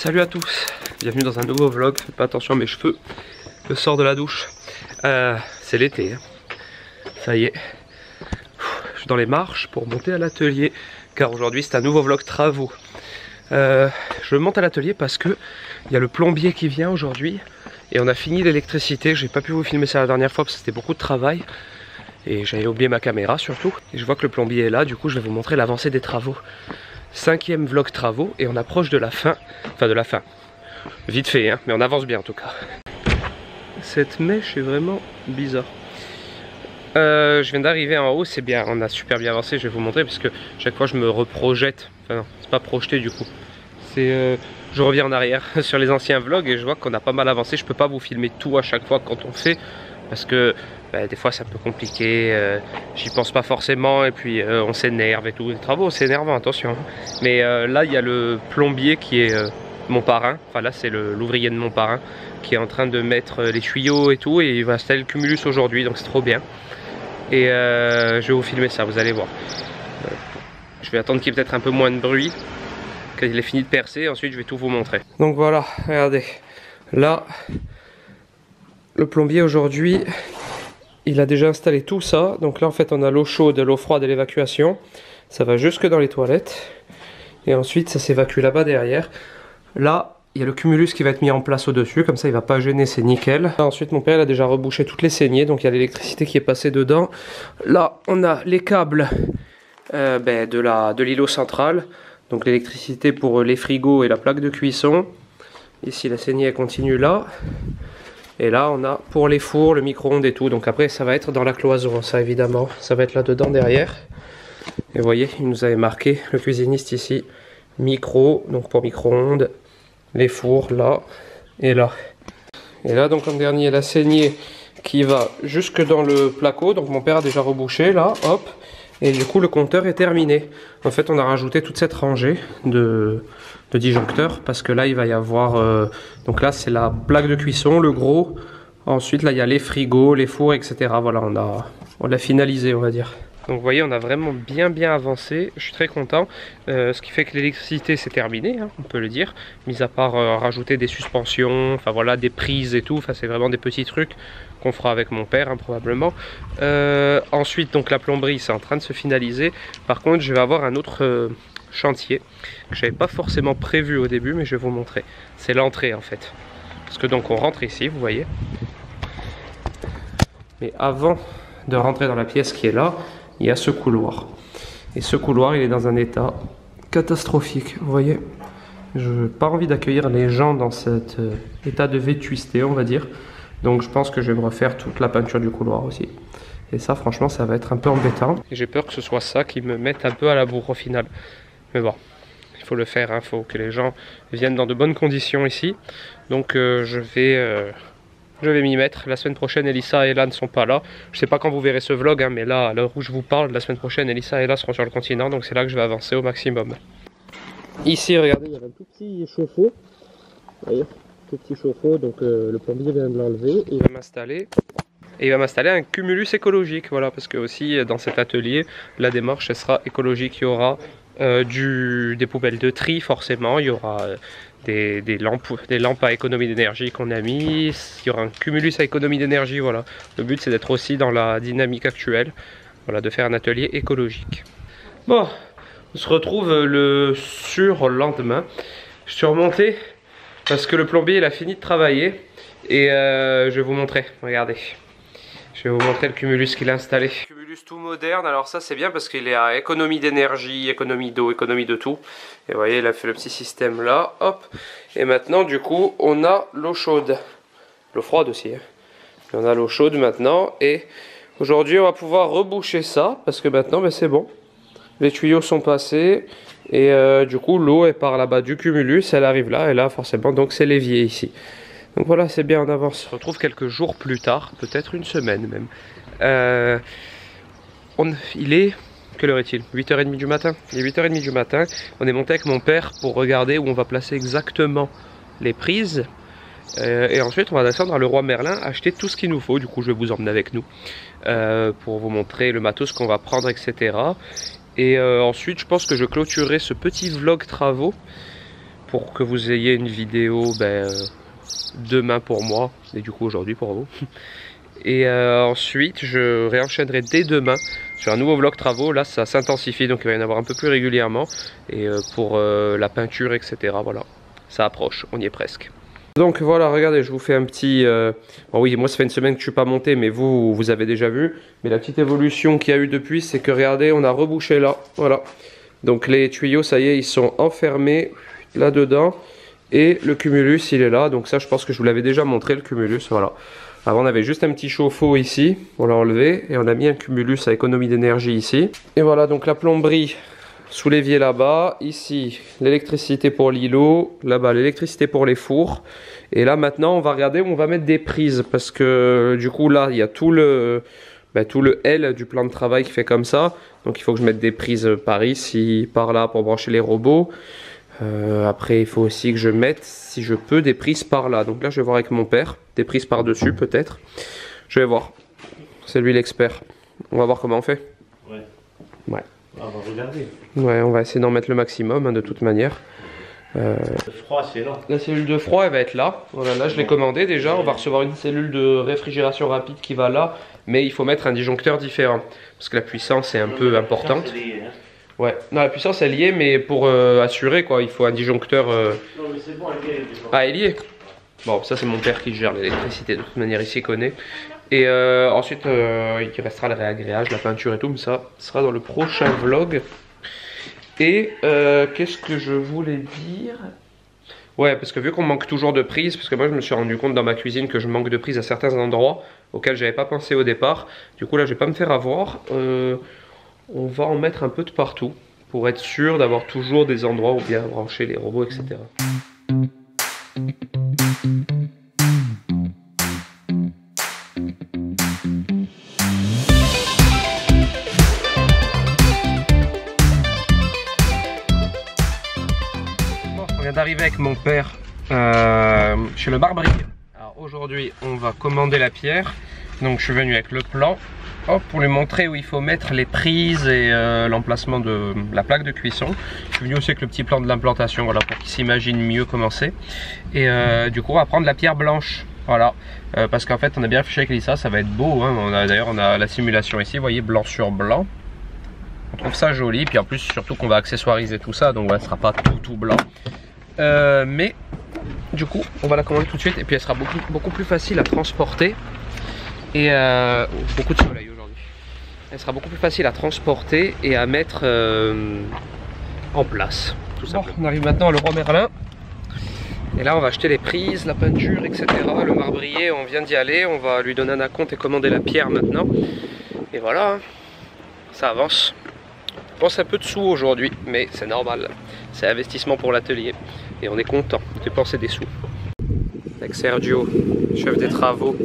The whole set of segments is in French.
Salut à tous, bienvenue dans un nouveau vlog. Faites pas attention à mes cheveux, je sors de la douche. C'est l'été, hein. Ça y est. Je suis dans les marches pour monter à l'atelier, car aujourd'hui c'est un nouveau vlog travaux. Je monte à l'atelier parce que il y a le plombier qui vient aujourd'hui et on a fini l'électricité. J'ai pas pu vous filmer ça la dernière fois parce que c'était beaucoup de travail et j'avais oublié ma caméra surtout. Et je vois que le plombier est là, du coup je vais vous montrer l'avancée des travaux. 5e vlog travaux et on approche de la fin, vite fait hein, mais on avance bien en tout cas. Cette mèche est vraiment bizarre. Je viens d'arriver en haut, c'est bien, on a super bien avancé, je vais vous montrer parce que chaque fois je me reprojette, enfin non, c'est pas projeté du coup. C'est je reviens en arrière sur les anciens vlogs et je vois qu'on a pas mal avancé. Je peux pas vous filmer tout à chaque fois quand on fait parce que des fois c'est un peu compliqué, j'y pense pas forcément et puis on s'énerve et tout. Les travaux c'est énervant, attention. Mais là il y a le plombier qui est mon parrain, enfin là c'est l'ouvrier de mon parrain qui est en train de mettre les tuyaux et tout et il va installer le cumulus aujourd'hui, donc c'est trop bien. Et je vais vous filmer ça, vous allez voir. Je vais attendre qu'il y ait peut-être un peu moins de bruit, qu'il ait fini de percer, ensuite je vais tout vous montrer. Donc voilà, regardez, là le plombier aujourd'hui il a déjà installé tout ça. Donc là en fait on a l'eau chaude, l'eau froide et l'évacuation. Ça va jusque dans les toilettes. Et ensuite ça s'évacue là-bas derrière. Là il y a le cumulus qui va être mis en place au-dessus. Comme ça il va pas gêner, c'est nickel. Là, ensuite mon père il a déjà rebouché toutes les saignées. Donc il y a l'électricité qui est passée dedans. Là on a les câbles de l'îlot central. Donc l'électricité pour les frigos et la plaque de cuisson. Ici la saignée elle continue là. Et là on a pour les fours, le micro-ondes et tout. Donc après ça va être dans la cloison, ça évidemment. Ça va être là-dedans derrière. Et vous voyez, il nous avait marqué, le cuisiniste ici, micro, donc pour micro-ondes, les fours là et là. Et là donc en dernier la saignée qui va jusque dans le placo. Donc mon père a déjà rebouché là, hop. Et du coup le compteur est terminé. En fait on a rajouté toute cette rangée de disjoncteurs parce que là il va y avoir donc là c'est la plaque de cuisson, le gros. Ensuite là il y a les frigos, les fours, etc. Voilà, on l'a finalisé, on va dire. Donc vous voyez on a vraiment bien avancé, je suis très content. Ce qui fait que l'électricité c'est terminé, hein, on peut le dire. Mis à part rajouter des suspensions, enfin voilà, des prises et tout. Enfin c'est vraiment des petits trucs qu'on fera avec mon père hein, probablement. Ensuite donc la plomberie c'est en train de se finaliser. Par contre je vais avoir un autre chantier que j'avais pas forcément prévu au début, mais je vais vous montrer. C'est l'entrée en fait. Parce que donc on rentre ici, vous voyez. Mais avant de rentrer dans la pièce qui est là, il y a ce couloir. Et ce couloir il est dans un état catastrophique, vous voyez. Je n'ai pas envie d'accueillir les gens dans cet état de vétusté, on va dire. Donc je pense que je vais me refaire toute la peinture du couloir aussi. Et ça franchement ça va être un peu embêtant. Et j'ai peur que ce soit ça qui me mette un peu à la bourre au final. Mais bon, il faut le faire, il faut que les gens viennent dans de bonnes conditions ici. Donc je vais m'y mettre. La semaine prochaine Elissa et Ella ne sont pas là. Je sais pas quand vous verrez ce vlog, hein, mais là à l'heure où je vous parle, la semaine prochaine Elissa et Ella seront sur le continent. Donc c'est là que je vais avancer au maximum. Ici regardez, il y a un tout petit chauffe-eau. Vous voyez, tout petit chauffe-eau, donc le plombier vient de l'enlever et il va m'installer. Et il va m'installer un cumulus écologique, voilà, parce que aussi dans cet atelier, la démarche elle sera écologique. Il y aura des poubelles de tri forcément, il y aura des lampes à économie d'énergie qu'on a mis, il y aura un cumulus à économie d'énergie, voilà. Le but c'est d'être aussi dans la dynamique actuelle, voilà, de faire un atelier écologique. Bon, on se retrouve le surlendemain. Je suis remonté parce que le plombier il a fini de travailler et je vais vous montrer, regardez. Je vais vous montrer le cumulus qu'il a installé. Cumulus tout moderne, alors ça c'est bien parce qu'il est à économie d'énergie, économie d'eau, économie de tout. Et vous voyez, il a fait le petit système là, hop. Et maintenant du coup, on a l'eau chaude. L'eau froide aussi. Hein. On a l'eau chaude maintenant. Et aujourd'hui, on va pouvoir reboucher ça parce que maintenant, c'est bon. Les tuyaux sont passés. Et du coup, l'eau est par là-bas du cumulus, elle arrive là. Et là, forcément, donc c'est l'évier ici. Donc voilà, c'est bien en avance. On se retrouve quelques jours plus tard, peut-être une semaine même. Il est... Quelle heure est-il? 8h30 du matin. Il est 8h30 du matin. On est monté avec mon père pour regarder où on va placer exactement les prises. Et ensuite, on va descendre à Leroy Merlin, acheter tout ce qu'il nous faut. Du coup, je vais vous emmener avec nous pour vous montrer le matos qu'on va prendre, etc. Et ensuite, je pense que je clôturerai ce petit vlog travaux pour que vous ayez une vidéo demain pour moi et du coup aujourd'hui pour vous. Et ensuite je réenchaînerai dès demain sur un nouveau vlog travaux. Là ça s'intensifie donc il va y en avoir un peu plus régulièrement. Et pour la peinture etc. Voilà, ça approche, on y est presque. Donc voilà, regardez, je vous fais un petit... Bon oui, moi ça fait une semaine que je suis pas monté, mais vous avez déjà vu. Mais la petite évolution qu'il y a eu depuis, c'est que regardez, on a rebouché là, voilà. Donc les tuyaux, ça y est, ils sont enfermés là-dedans. Et le cumulus, il est là. Donc ça, je pense que je vous l'avais déjà montré, le cumulus, voilà. Avant, on avait juste un petit chauffe-eau ici, on l'a enlevé. Et on a mis un cumulus à économie d'énergie ici. Et voilà, donc la plomberie... Sous l'évier là-bas, ici l'électricité pour l'îlot, là-bas l'électricité pour les fours. Et là maintenant on va regarder où on va mettre des prises parce que du coup là il y a tout le L du plan de travail qui fait comme ça. Donc il faut que je mette des prises par ici, par là pour brancher les robots. Après il faut aussi que je mette, si je peux, des prises par là. Donc là je vais voir avec mon père, des prises par dessus peut-être. Je vais voir, c'est lui l'expert. On va voir comment on fait. Ouais. On va regarder. Ouais, on va essayer d'en mettre le maximum de toute manière. Le froid, c'est là. La cellule de froid, elle va être là. Voilà, là je l'ai commandé déjà. On va recevoir une cellule de réfrigération rapide qui va là. Mais il faut mettre un disjoncteur différent. Parce que la puissance est un peu importante. Ouais, non, la puissance elle y est, mais pour assurer quoi, il faut un disjoncteur. Non, mais c'est bon, elle y est. Ah, elle y est. Bon, ça c'est mon père qui gère l'électricité. De toute manière, il s'y connaît. Et ensuite, il restera le réagréage, la peinture et tout, mais ça sera dans le prochain vlog. Et qu'est-ce que je voulais dire? Ouais, parce que vu qu'on manque toujours de prises, parce que moi je me suis rendu compte dans ma cuisine que je manque de prises à certains endroits auxquels j'avais pas pensé au départ. Du coup là, je vais pas me faire avoir. On va en mettre un peu de partout pour être sûr d'avoir toujours des endroits où bien brancher les robots, etc. On vient d'arriver avec mon père chez le marbrier. Alors aujourd'hui on va commander la pierre. Donc je suis venu avec le plan pour lui montrer où il faut mettre les prises et l'emplacement de la plaque de cuisson. Je suis venu aussi avec le petit plan de l'implantation, voilà, pour qu'il s'imagine mieux comment c'est. Et du coup on va prendre la pierre blanche. Voilà, parce qu'en fait on a bien affiché avec Lisa, ça va être beau, hein. D'ailleurs on a la simulation ici, vous voyez, blanc sur blanc. On trouve ça joli, puis en plus surtout qu'on va accessoiriser tout ça, donc ouais, ce sera pas tout blanc. Mais du coup on va la commander tout de suite et puis elle sera beaucoup plus facile à transporter. Et beaucoup de soleil aujourd'hui. Elle sera beaucoup plus facile à transporter et à mettre en place. Tout ça. Bon, on arrive maintenant à Leroy Merlin. Et là on va acheter les prises, la peinture, etc. Le marbrier, on vient d'y aller. On va lui donner un acompte et commander la pierre maintenant. Et voilà, ça avance. On pense un peu de sous aujourd'hui, mais c'est normal. C'est investissement pour l'atelier. Et on est content de dépenser des sous. Avec Sergio, chef des travaux.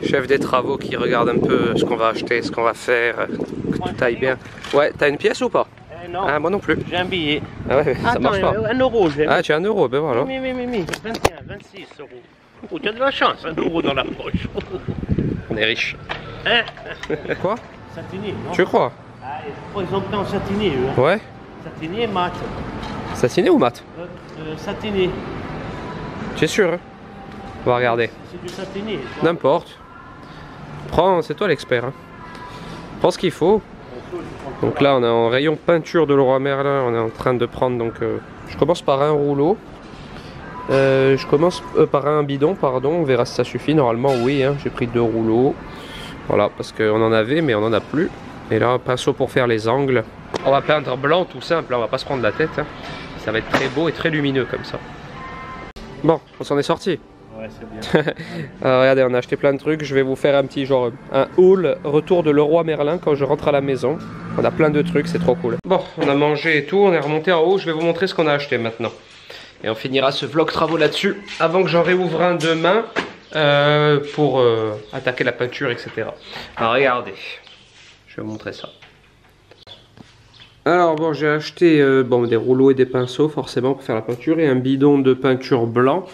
Chef des travaux qui regarde un peu ce qu'on va acheter, ce qu'on va faire, que tout aille bien. Ouais, t'as une pièce ou pas? Non. Ah, moi non plus. J'ai un billet. Ah ouais, ça marche pas. 1 euro, j'ai. Ah, tu as 1 euro, ben voilà. Oui, 21, 26 euros. Oh, tu as de la chance, 1 euro dans la poche. On est riche. Hein? Quoi? Satiné, non? Tu crois? Ah, ils ont pris en satiné, eux. Hein. Ouais. Satiné et mat. Satiné ou mat? Satiné. Tu es sûr, hein? On va regarder. C'est du satiné. N'importe. Prends, c'est toi l'expert. Hein. Prends ce qu'il faut. Donc là on est en rayon peinture de Leroy Merlin. On est en train de prendre donc je commence par un rouleau. Je commence par un bidon, pardon. On verra si ça suffit. Normalement oui, hein. J'ai pris 2 rouleaux. Voilà, parce qu'on en avait mais on en a plus. Et là un pinceau pour faire les angles. On va peindre blanc tout simple, là, on va pas se prendre la tête. Hein. Ça va être très beau et très lumineux comme ça. Bon, on s'en est sorti. Ouais, c'est bien. Alors, regardez, on a acheté plein de trucs. Je vais vous faire un petit genre un haul retour de Leroy Merlin quand je rentre à la maison. On a plein de trucs, c'est trop cool. Bon, on a mangé et tout, on est remonté en haut. Je vais vous montrer ce qu'on a acheté maintenant. Et on finira ce vlog travaux là-dessus avant que j'en réouvre un demain pour attaquer la peinture, etc. Alors regardez, je vais vous montrer ça. Alors bon, j'ai acheté des rouleaux et des pinceaux forcément pour faire la peinture et un bidon de peinture blanc.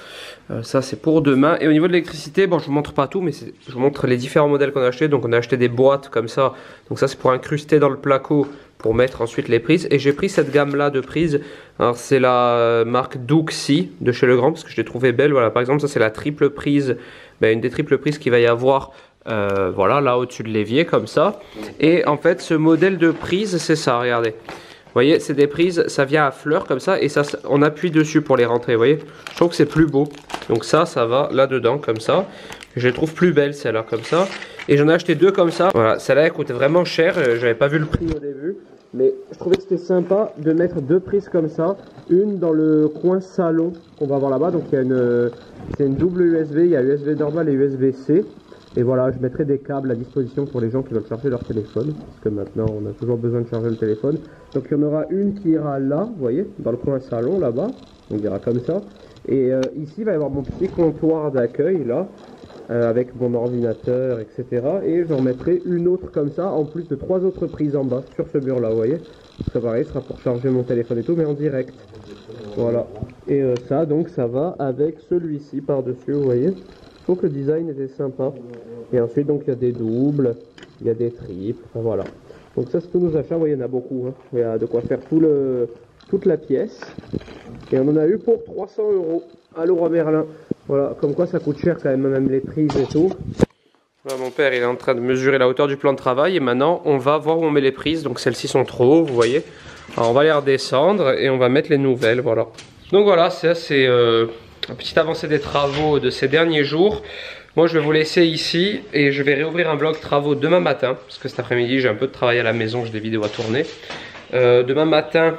Ça c'est pour demain. Et au niveau de l'électricité, bon je vous montre pas tout, mais je vous montre les différents modèles qu'on a achetés. Donc on a acheté des boîtes comme ça. Donc ça c'est pour incruster dans le placo pour mettre ensuite les prises. Et j'ai pris cette gamme là de prises. Alors c'est la marque Duxi de chez Legrand parce que je l'ai trouvé belle. Voilà, par exemple ça c'est la triple prise, une des triples prises qu'il va y avoir. Voilà, là au-dessus de l'évier comme ça. Et en fait ce modèle de prise c'est ça, regardez. Vous voyez, c'est des prises, ça vient à fleurs comme ça et ça, on appuie dessus pour les rentrer, vous voyez. Je trouve que c'est plus beau. Donc ça va là-dedans comme ça. Je les trouve plus belles celles-là comme ça. Et j'en ai acheté deux comme ça. Voilà, celle-là elle coûte vraiment cher, j'avais pas vu le prix au début. Mais je trouvais que c'était sympa de mettre deux prises comme ça. Une dans le coin salon qu'on va avoir là-bas. Donc il y a c'est une double USB, il y a USB normal et USB-C. Et voilà, je mettrai des câbles à disposition pour les gens qui veulent charger leur téléphone. Parce que maintenant, on a toujours besoin de charger le téléphone. Donc il y en aura une qui ira là, vous voyez, dans le coin salon là-bas. On dira comme ça. Et ici, il va y avoir mon petit comptoir d'accueil là. Avec mon ordinateur, etc. Et j'en mettrai une autre comme ça, en plus de 3 autres prises en bas, sur ce mur là, vous voyez. Ça pareil, sera pour charger mon téléphone et tout, mais en direct. Voilà. Et ça, donc, ça va avec celui-ci par-dessus, vous voyez. Je trouve que le design était sympa. Et ensuite, donc, il y a des doubles, il y a des triples, enfin, voilà. Donc ça, c'est tous nos achats, vous voyez, il y en a beaucoup. Hein. Il y a de quoi faire toute la pièce. Et on en a eu pour 300 € à Leroy Merlin. Voilà, comme quoi ça coûte cher quand même les prises et tout. Voilà, mon père il est en train de mesurer la hauteur du plan de travail et maintenant on va voir où on met les prises. Donc celles-ci sont trop hautes, vous voyez. Alors on va les redescendre et on va mettre les nouvelles, voilà. Donc voilà, ça c'est une petite avancée des travaux de ces derniers jours. Moi je vais vous laisser ici et je vais réouvrir un vlog travaux demain matin. Parce que cet après-midi j'ai un peu de travail à la maison, j'ai des vidéos à tourner. Demain matin,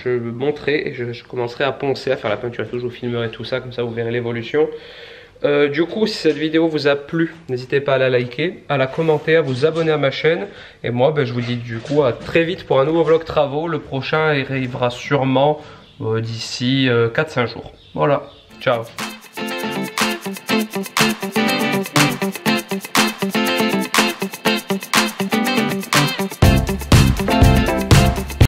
je monterai et je commencerai à poncer, à faire la peinture et tout, je vous filmerai tout ça, comme ça vous verrez l'évolution. Du coup, si cette vidéo vous a plu, n'hésitez pas à la liker, à la commenter, à vous abonner à ma chaîne. Et moi, je vous dis du coup à très vite pour un nouveau vlog travaux. Le prochain arrivera sûrement d'ici 4-5 jours. Voilà, ciao.